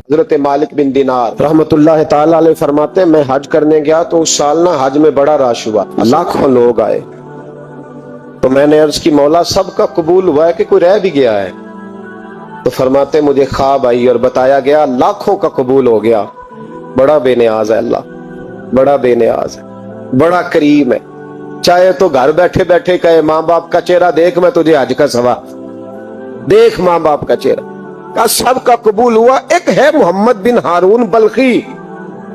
حضرت مالک بن دینار رحمت اللہ تعالی علیہ فرماتے ہیں میں حج کرنے گیا تو اس سال نا حج میں بڑا رش ہوا، لاکھوں لوگ آئے، تو میں نے عرض کی مولا سب کا قبول ہوا ہے کہ کوئی رہ بھی گیا ہے؟ تو فرماتے مجھے خواب آئی اور بتایا گیا لاکھوں کا قبول ہو گیا۔ بڑا بے نیاز ہے اللہ، بڑا بے نیاز ہے، بڑا کریم ہے، چاہے تو گھر بیٹھے بیٹھے کہے ماں باپ کا چہرہ دیکھ میں تجھے حج کا ثواب دیکھ، ماں باپ کا چہرہ کا سب کا قبول ہوا، ایک ہے محمد بن ہارون بلخی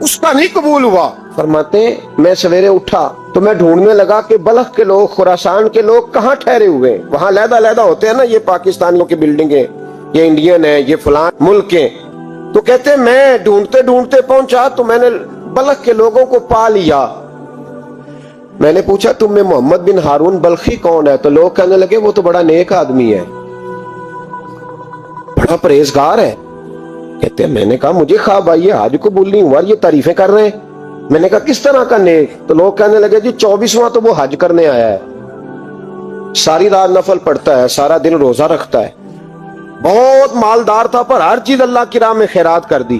اس کا نہیں قبول ہوا۔ فرماتے میں سویرے اٹھا تو میں ڈھونڈنے لگا کہ بلخ کے لوگ، خراسان کے لوگ کہاں ٹھہرے ہوئے ہیں، وہاں علیحدہ علیحدہ ہوتے ہیں نا، یہ پاکستانیوں کی بلڈنگیں، یہ انڈین ہیں، یہ فلان ملک ہیں، تو کہتے میں ڈھونڈتے ڈھونڈتے پہنچا تو میں نے بلخ کے لوگوں کو پا لیا۔ میں نے پوچھا تم میں محمد بن ہارون بلخی کون ہے؟ تو لوگ کہنے لگے وہ تو بڑا نیک آدمی ہے، بڑا پرہیزگار ہے۔ کہتے ہیں میں نے کہا مجھے خواب آئی ہے حج قبول نہیں ہوا، یہ تعریفیں کر رہے ہیں۔ میں نے کہا کس طرح کا نیک؟ تو لوگ کہنے لگے جی 24واں تو وہ حج کرنے آیا ہے، ساری رات نفل پڑھتا ہے، سارا دن روزہ رکھتا ہے، بہت مالدار تھا پر ہر چیز اللہ کی راہ میں خیرات کر دی۔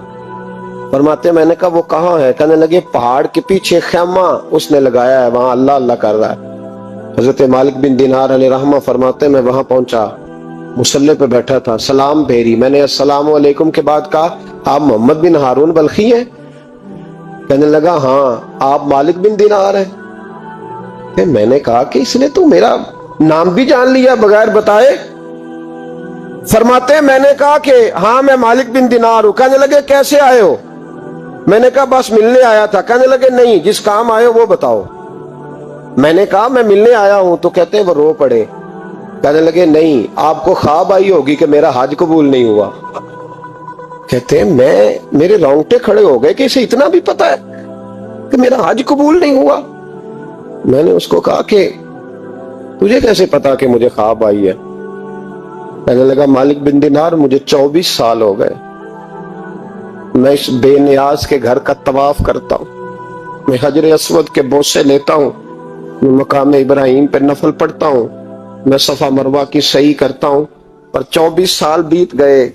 فرماتے میں نے کہا وہ کہاں ہے؟ کہنے لگے پہاڑ کے پیچھے خیمہ اس نے لگایا ہے، وہاں اللہ اللہ کر رہا ہے۔ حضرت مالک بن دینار علیہ رحمہ فرماتے میں وہاں پہنچا، مصلی پہ بیٹھا تھا، سلام پھیری، میں نے السلام علیکم کے بعد کہا آپ محمد بن ہارون بلخی ہیں؟ کہنے لگا ہاں۔ آپ مالک بن دینار ہیں؟ میں نے کہا کہ اس نے تو میرا نام بھی جان لیا بغیر بتائے۔ فرماتے میں نے کہا کہ ہاں میں مالک بن دینار ہوں۔ کہنے لگے کیسے آئے ہو؟ میں نے کہا بس ملنے آیا تھا۔ کہنے لگے نہیں، جس کام آئے ہو وہ بتاؤ۔ میں نے کہا میں ملنے آیا ہوں، تو کہتے ہیں وہ رو پڑے، کہنے لگے نہیں آپ کو خواب آئی ہوگی کہ میرا حج قبول نہیں ہوا۔ کہتے ہیں میرے رونگٹے کھڑے ہو گئے کہ اسے اتنا بھی پتا ہے کہ میرا حج قبول نہیں ہوا۔ میں نے اس کو کہا کہ تجھے کیسے پتا کہ مجھے خواب آئی ہے؟ کہنے لگا مالک بن دینار مجھے 24 سال ہو گئے، میں اس بے نیاز کے گھر کا طواف کرتا ہوں، میں حجر اسود کے بوسے لیتا ہوں، میں مقام ابراہیم پہ نفل پڑھتا ہوں، میں صفا مروہ کی سعی کرتا ہوں، پر 24 سال بیت گئے۔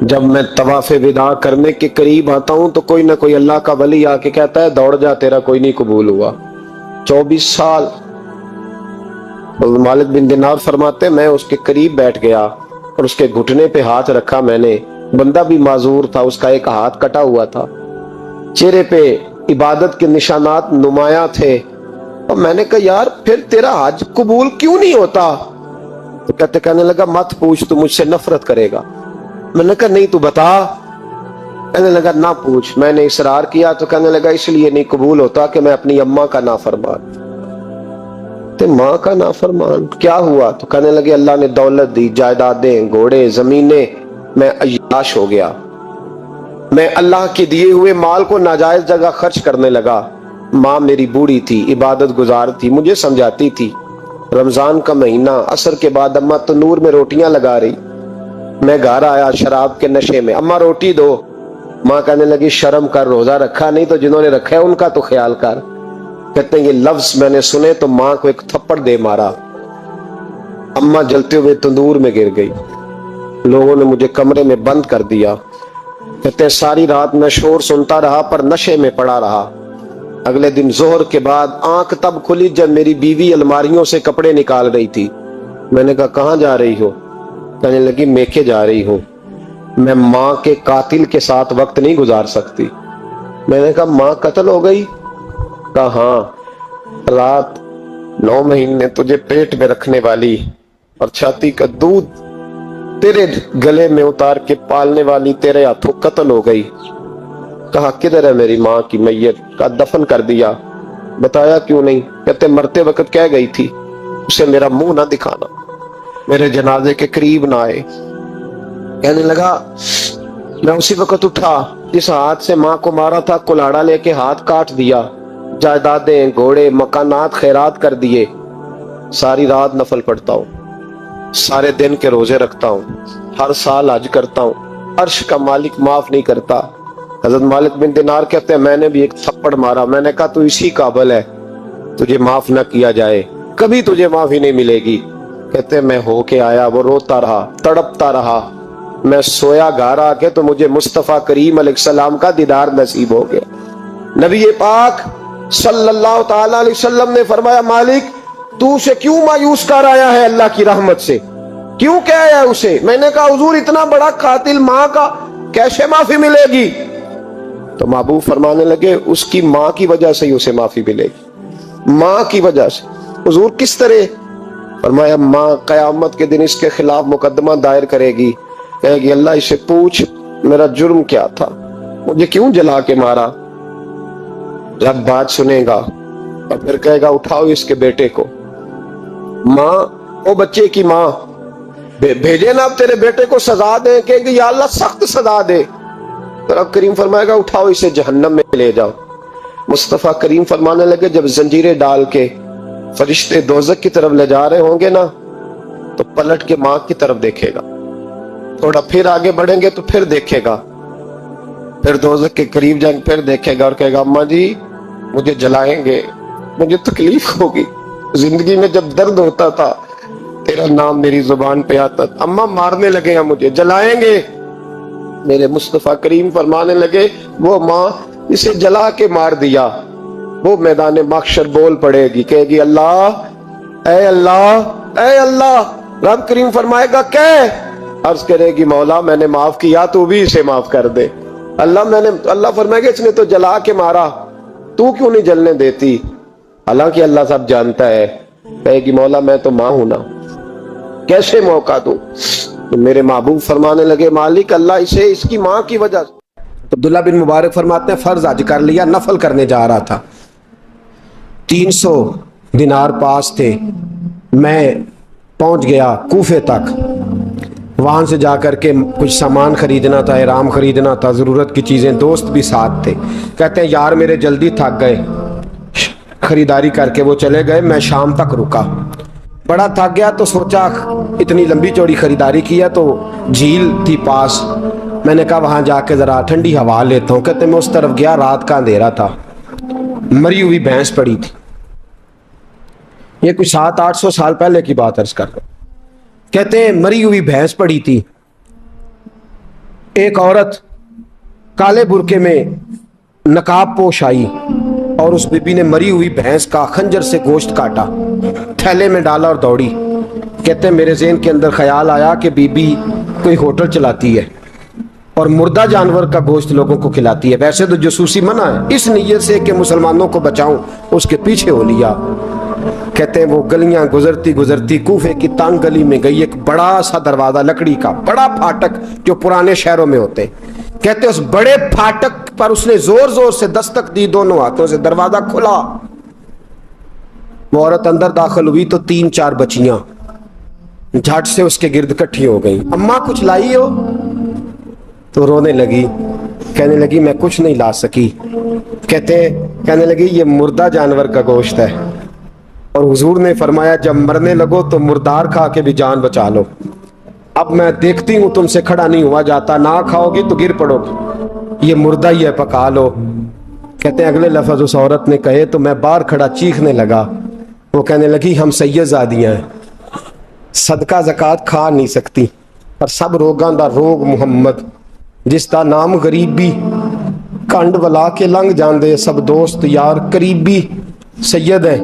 جب میں طواف وداع کرنے کے قریب آتا ہوں تو کوئی نہ کوئی اللہ کا ولی آ کے کہتا ہے دوڑ جا تیرا کوئی نہیں قبول ہوا۔ 24 سال۔ مالک بن دینار فرماتے میں اس کے قریب بیٹھ گیا اور اس کے گھٹنے پہ ہاتھ رکھا، میں نے، بندہ بھی معذور تھا، اس کا ایک ہاتھ کٹا ہوا تھا، چہرے پہ عبادت کے نشانات نمایاں تھے، اور میں نے کہا یار پھر تیرا حج قبول کیوں نہیں ہوتا؟ تو کہنے لگا مت پوچھ، تو مجھ سے نفرت کرے گا۔ میں نے کہا نہیں تو بتا۔ کہنے لگا نہ پوچھ۔ میں نے اصرار کیا تو کہنے لگا اس لیے نہیں قبول ہوتا کہ میں اپنی اماں کا نافرمان۔ تو ماں کا نافرمان کیا ہوا؟ تو کہنے لگے اللہ نے دولت دی، جائیدادیں، گھوڑے، زمینیں، میں عیاش ہو گیا، میں اللہ کے دیے ہوئے مال کو ناجائز جگہ خرچ کرنے لگا۔ ماں میری بوڑھی تھی، عبادت گزار تھی، مجھے سمجھاتی تھی۔ رمضان کا مہینہ، عصر کے بعد اماں تنور میں روٹیاں لگا رہی، میں گھر آیا شراب کے نشے میں، اماں روٹی دو۔ ماں کہنے لگی شرم کر، روزہ رکھا نہیں تو جنہوں نے رکھا ہے ان کا تو خیال کر۔ کہتے ہیں یہ لفظ میں نے سنے تو ماں کو ایک تھپڑ دے مارا، اماں جلتے ہوئے تندور میں گر گئی، لوگوں نے مجھے کمرے میں بند کر دیا۔ کہتے ہیں ساری رات میں شور سنتا رہا پر نشے میں پڑا رہا۔ اگلے دن ظہر کے بعد آنکھ تب کھلی جب میری بیوی الماریوں سے کپڑے نکال رہی تھی۔ میں نے کہا کہاں جا رہی ہو؟ کہنے لگی میکے جا رہی ہوں، میں ماں کے قاتل کے ساتھ وقت نہیں گزار سکتی۔ میں نے کہا ماں قتل ہو گئی؟ کہا ہاں، رات 9 مہینے تجھے پیٹ میں رکھنے والی اور چھاتی کا دودھ تیرے گلے میں اتار کے پالنے والی تیرے ہاتھوں قتل ہو گئی۔ کہا کدھر ہے میری ماں کی میت؟ کا دفن کر دیا۔ بتایا کیوں نہیں؟ کہتے مرتے وقت کہہ گئی تھی اسے میرا منہ نہ دکھانا، میرے جنازے کے قریب نہ آئے۔ کہنے لگا میں اسی وقت اٹھا جس ہاتھ سے ماں کو مارا تھا، کلاڑا لے کے ہاتھ کاٹ دیا، جائیدادیں، گھوڑے، مکانات خیرات کر دیے۔ ساری رات نفل پڑھتا ہوں، سارے دن کے روزے رکھتا ہوں، ہر سال حج کرتا ہوں، عرش کا مالک معاف نہیں کرتا۔ حضرت مالک بن دینار کہتے ہیں میں نے بھی ایک تھپڑ مارا، میں نے کہا تو اسی قابل ہے تجھے معاف نہ کیا جائے، کبھی تجھے معافی نہیں ملے گی۔ کہتے ہیں میں ہو کے آیا، وہ روتا رہا، تڑپتا رہا، میں سویا گھر آ کے تو مجھے مصطفیٰ کریم علیہ السلام کا دیدار نصیب ہو گیا. نبی پاک صلی اللہ تعالی علیہ وسلم نے فرمایا مالک تو اسے کیوں مایوس کر آیا ہے اللہ کی رحمت سے, کیوں کہہ آیا ہے اسے؟ میں نے کہا حضور اتنا بڑا قاتل ماں کا کیسے معافی ملے گی؟ تو محبوب فرمانے لگے اس کی ماں کی وجہ سے ہی اسے معافی ملے گی, ماں کی وجہ سے. حضور کس طرح؟ فرمایا ماں قیامت کے دن اس کے خلاف مقدمہ دائر کرے گی, کہے گی اللہ اسے پوچھ میرا جرم کیا تھا, مجھے کیوں جلا کے مارا؟ رب بات سنے گا اور پھر کہے گا اٹھاؤ اس کے بیٹے کو. ماں او بچے کی ماں بھیجے نا اب تیرے بیٹے کو سزا دیں, کہے گی یا اللہ سخت سزا دے. تو رب کریم فرمائے گا اٹھاؤ اسے جہنم میں لے جاؤ. مصطفیٰ کریم فرمانے لگے جب زنجیریں ڈال کے فرشتے دوزخ کی طرف لے جا رہے ہوں گے نا تو پلٹ کے ماں کی طرف دیکھے گا, تھوڑا پھر آگے بڑھیں گے تو پھر دیکھے گا, پھر دوزخ کے قریب جائیں پھر دیکھے گا اور کہے گا اماں جی مجھے جلائیں گے, مجھے تکلیف ہوگی, زندگی میں جب درد ہوتا تھا تیرا نام میری زبان پہ آتا تھا, اماں مارنے لگے ہیں مجھے جلائیں گے. میرے مصطفیٰ کریم فرمانے لگے وہ ماں اسے جلا کے مار دیا وہ میدان محشر بول پڑے گی, کہے گی اللہ اے اللہ اے اللہ. رب کریم فرمائے گا کہ عرض کرے گی مولا میں نے معاف کیا تو بھی اسے معاف کر دے. اللہ فرمائے گا اس نے تو جلا کے مارا تو کیوں نہیں جلنے دیتی؟ حالانکہ اللہ سب جانتا ہے. کہے گی مولا میں تو ماں ہوں نا, کیسے موقع دوں؟ تو میرے محبوب فرمانے لگے مالک اللہ اسے اس کی ماں کی وجہ سے. عبداللہ بن مبارک فرماتے ہیں فرض حج کر لیا, نفل کرنے جا رہا تھا, 300 دینار پاس تھے, میں پہنچ گیا کوفے تک, وہاں سے جا کر کے کچھ سامان خریدنا تھا, احرام خریدنا تھا, ضرورت کی چیزیں, دوست بھی ساتھ تھے. کہتے ہیں یار میرے جلدی تھک گئے, خریداری کر کے وہ چلے گئے, میں شام تک رکا, بڑا تھک گیا تو سوچا اتنی لمبی چوڑی خریداری کیا تو جھیل تھی پاس, میں نے کہا وہاں جا کے ذرا ٹھنڈی ہوا لیتا ہوں. کہتے میں اس طرف گیا, رات کا اندھیرا تھا, مری ہوئی بھینس پڑی تھی, یہ کچھ 700-800 سال پہلے کی بات عرض کر رہا ہوں. کہتے ہیں مری ہوئی بھینس پڑی تھی, ایک عورت کالے برقعے میں نقاب پوش آئی اور اس بی بی نے مری ہوئی بھینس کا خنجر سے گوشت کاٹا, تھیلے میں ڈالا اور دوڑی. کہتے ہیں میرے ذہن کے اندر خیال آیا کہ بی بی کوئی ہوٹل چلاتی ہے اور مردہ جانور کا گوشت لوگوں کو کھلاتی ہے, ویسے تو جاسوسی منع ہے, اس نیت سے کہ مسلمانوں کو بچاؤں اس کے پیچھے ہو لیا. کہتے ہیں وہ گلیاں گزرتی گزرتی کوفے کی تنگ گلی میں گئی, ایک بڑا سا دروازہ لکڑی کا, بڑا پھاٹک جو پرانے شہروں میں ہوتے. کہتے ہیں اس بڑے پھاٹک پر اس نے زور زور سے دستک دی, دونوں ہاتھوں سے دروازہ کھلا, وہ عورت اندر داخل ہوئی تو 3-4 بچیاں جھٹ سے اس کے گرد اکٹھی ہو گئی. اماں کچھ لائی ہو؟ تو رونے لگی, کہنے لگی میں کچھ نہیں لا سکی. کہنے لگی یہ مردہ جانور کا گوشت ہے اور حضور نے فرمایا جب مرنے لگو تو مردار کھا کے بھی جان بچا لو. اب میں دیکھتی ہوں تم سے کھڑا نہیں ہوا جاتا, نہ کھاؤ گی تو گر پڑو گی, یہ مردہ ہی ہے پکا لو. کہتے ہیں اگلے لفظ اس عورت نے کہے تو میں باہر کھڑا چیخنے لگا. وہ کہنے لگی ہم سید زادیاں ہیں, صدقہ زکات کھا نہیں سکتی, پر سب روگاں دا روگ محمد, جس دا نام غریبی, کنڈ ولا کے لنگ جاندے سب دوست یار قریبی, سید ہے,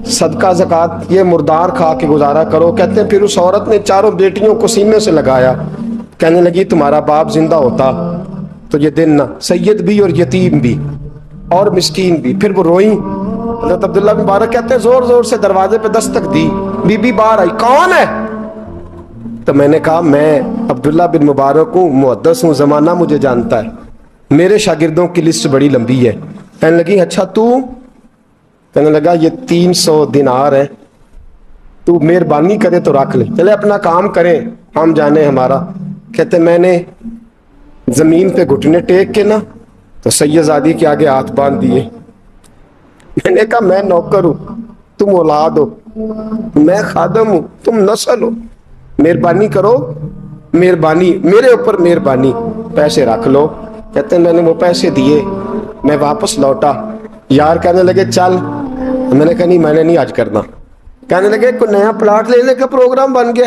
صدقہ زکات یہ مردار کھا کے گزارا کرو. کہتے ہیں پھر اس عورت نے 4 بیٹیوں کو سینے سے لگایا, کہنے لگی تمہارا باپ زندہ ہوتا تو یہ دن نہ, سید بھی اور یتیم بھی اور مسکین بھی. پھر وہ روئیں. حضرت عبداللہ بن مبارک کہتے ہیں زور زور سے دروازے پہ دستک دی, بی بی باہر آئی, کون ہے؟ تو میں نے کہا میں عبداللہ بن مبارک ہوں, محدث ہوں, زمانہ مجھے جانتا ہے, میرے شاگردوں کی لسٹ بڑی لمبی ہے. کہنے لگی اچھا تو؟ کہنے لگا یہ 300 دینار ہے, تو مہربانی کرے تو رکھ لے, چلے اپنا کام کریں ہم جانے ہمارا. کہتے میں نے زمین پہ گھٹنے ٹیک کے نا تو سید زادی کے آگے ہاتھ باندھ دیے. میں نے کہا میں نوکر ہوں, تم اولاد ہو, میں خادم ہوں, تم نسل ہو, مہربانی کرو, مہربانی میرے اوپر مہربانی, پیسے رکھ لو. کہتے ہیں میں نے وہ پیسے دیے, میں واپس لوٹا. یار کہنے لگے چل, میں نے کہا نہیں میں نے نہیں آج کرنا. کہنے لگے کوئی نیا پلاٹ لینے کا پروگرام بن گیا.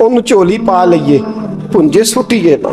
ਉਹਨੂੰ ਝੋਲੀ ਪਾ ਲਈਏ ਪੁੰਜੇ ਸੁੱਟੀਏ ਨਾ,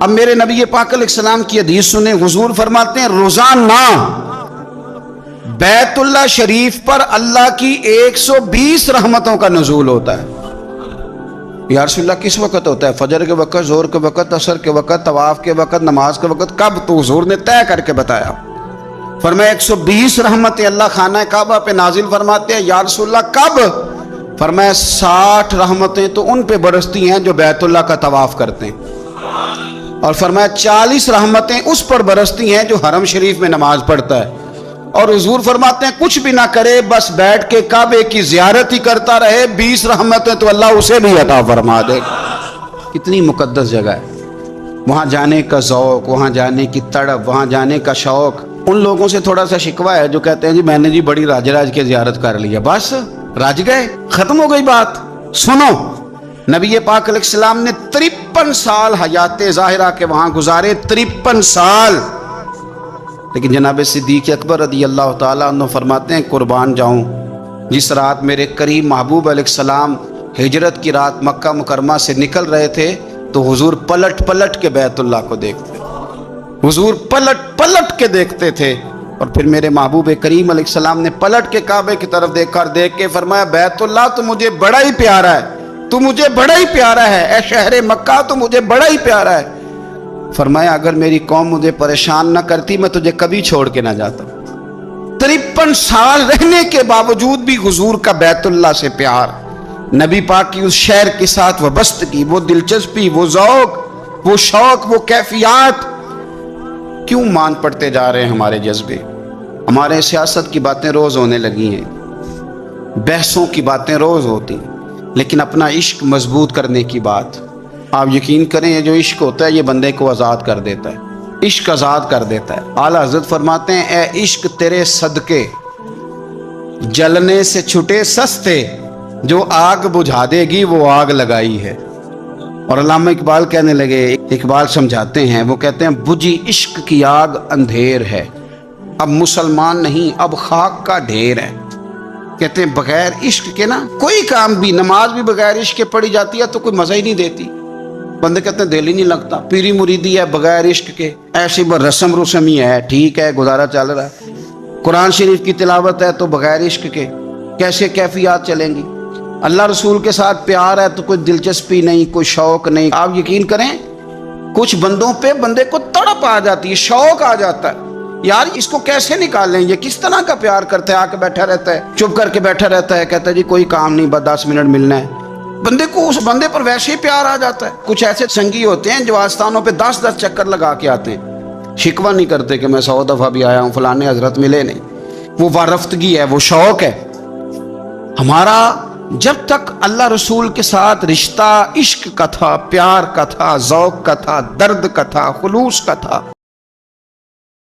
اب میرے نبی پاک علیہ السلام کی حدیث سنیں، حضور فرماتے ہیں روزانہ بیت اللہ شریف پر اللہ کی 120 رحمتوں کا نزول ہوتا ہے۔ یا رسول اللہ کس وقت ہوتا ہے؟ فجر کے وقت، ظہر کے وقت، عصر کے وقت، طواف کے وقت، نماز کے وقت؟ کب؟ تو حضور نے طے کر کے بتایا، فرمایا 120 رحمتیں اللہ خانہ کعبہ پہ نازل فرماتے ہیں۔ یا رسول اللہ کب؟ فرمایا 60 رحمتیں تو ان پہ برستی ہیں جو بیت اللہ کا طواف کرتے ہیں، اور فرمایا 40 رحمتیں اس پر برستی ہیں جو حرم شریف میں نماز پڑھتا ہے۔ اور حضور فرماتے ہیں کچھ بھی نہ کرے، بس بیٹھ کے کعبے کی زیارت ہی کرتا رہے، 20 رحمتیں تو اللہ اسے بھی عطا فرما دے گا۔ کتنی مقدس جگہ ہے، وہاں جانے کا ذوق، وہاں جانے کی تڑپ، وہاں جانے کا شوق۔ ان لوگوں سے تھوڑا سا شکوہ ہے جو کہتے ہیں جی میں نے جی بڑی راج کے زیارت کر لیا، بس راج گئے، ختم ہو گئی بات۔ سنو، نبی پاک علیہ السلام نے 53 سال حیات ظاہرہ کے وہاں گزارے، 53 سال۔ لیکن جناب صدیق اکبر رضی اللہ تعالیٰ عنہ فرماتے ہیں قربان جاؤں، جس رات میرے قریب محبوب علیہ السلام ہجرت کی رات مکہ مکرمہ سے نکل رہے تھے تو حضور پلٹ پلٹ کے بیت اللہ کو دیکھتے، حضور پلٹ پلٹ کے دیکھتے تھے۔ اور پھر میرے محبوب کریم علیہ السلام نے پلٹ کے کعبے کی طرف دیکھ کے فرمایا بیت اللہ تو مجھے بڑا ہی پیارا ہے، تو مجھے بڑا ہی پیارا ہے، اے شہر مکہ تو مجھے بڑا ہی پیارا ہے۔ فرمایا اگر میری قوم مجھے پریشان نہ کرتی میں تجھے کبھی چھوڑ کے نہ جاتا۔ 53 سال رہنے کے باوجود بھی حضور کا بیت اللہ سے پیار، نبی پاک کی اس شہر کے ساتھ وابستگی، وہ دلچسپی، وہ ذوق، وہ شوق، وہ کیفیات کیوں مان پڑتے جا رہے ہیں ہمارے جذبے؟ ہمارے سیاست کی باتیں روز ہونے لگی ہیں، بحثوں کی باتیں روز ہوتی ہیں، لیکن اپنا عشق مضبوط کرنے کی بات، آپ یقین کریں یہ جو عشق ہوتا ہے یہ بندے کو آزاد کر دیتا ہے، عشق آزاد کر دیتا ہے۔ اعلیٰ حضرت فرماتے ہیں اے عشق تیرے صدقے جلنے سے چھٹے سستے، جو آگ بجھا دے گی وہ آگ لگائی ہے۔ اور علامہ اقبال کہنے لگے، اقبال سمجھاتے ہیں، وہ کہتے ہیں بجھی عشق کی آگ اندھیر ہے، اب مسلمان نہیں اب خاک کا ڈھیر ہے۔ کہتے ہیں بغیر عشق کے نا کوئی کام بھی، نماز بھی بغیر عشق کے پڑھی جاتی ہے تو کوئی مزہ ہی نہیں دیتی، بندے کہتے ہیں دل ہی نہیں لگتا۔ پیری مریدی ہے بغیر عشق کے ایسی رسم ہی ہے، ٹھیک ہے گزارا چل رہا ہے۔ قرآن شریف کی تلاوت ہے تو بغیر عشق کے کیسے کیفیات چلیں گی؟ اللہ رسول کے ساتھ پیار ہے تو کوئی دلچسپی نہیں، کوئی شوق نہیں۔ آپ یقین کریں کچھ بندوں پہ بندے کو تڑپ آ جاتی ہے، شوق آ جاتا ہے، یار اس کو کیسے نکالیں، یہ کس طرح کا پیار کرتا ہے، آ کے بیٹھا رہتا ہے، چپ کر کے بیٹھا رہتا ہے، کہتا ہے جی کوئی کام نہیں بس 10 منٹ ملنا ہے۔ بندے کو اس بندے پر ویسے ہی پیار آ جاتا ہے۔ کچھ ایسے سنگی ہوتے ہیں جو آستانوں پہ 10 چکر لگا کے آتے ہیں، شکوہ نہیں کرتے کہ میں 100 دفعہ بھی آیا ہوں فلانے حضرت ملے نہیں۔ وہ وارفتگی ہے، وہ شوق ہے ہمارا۔ جب تک اللہ رسول کے ساتھ رشتہ عشق کا تھا، پیار کا تھا، ذوق کا تھا، درد کا تھا، خلوص کا تھا،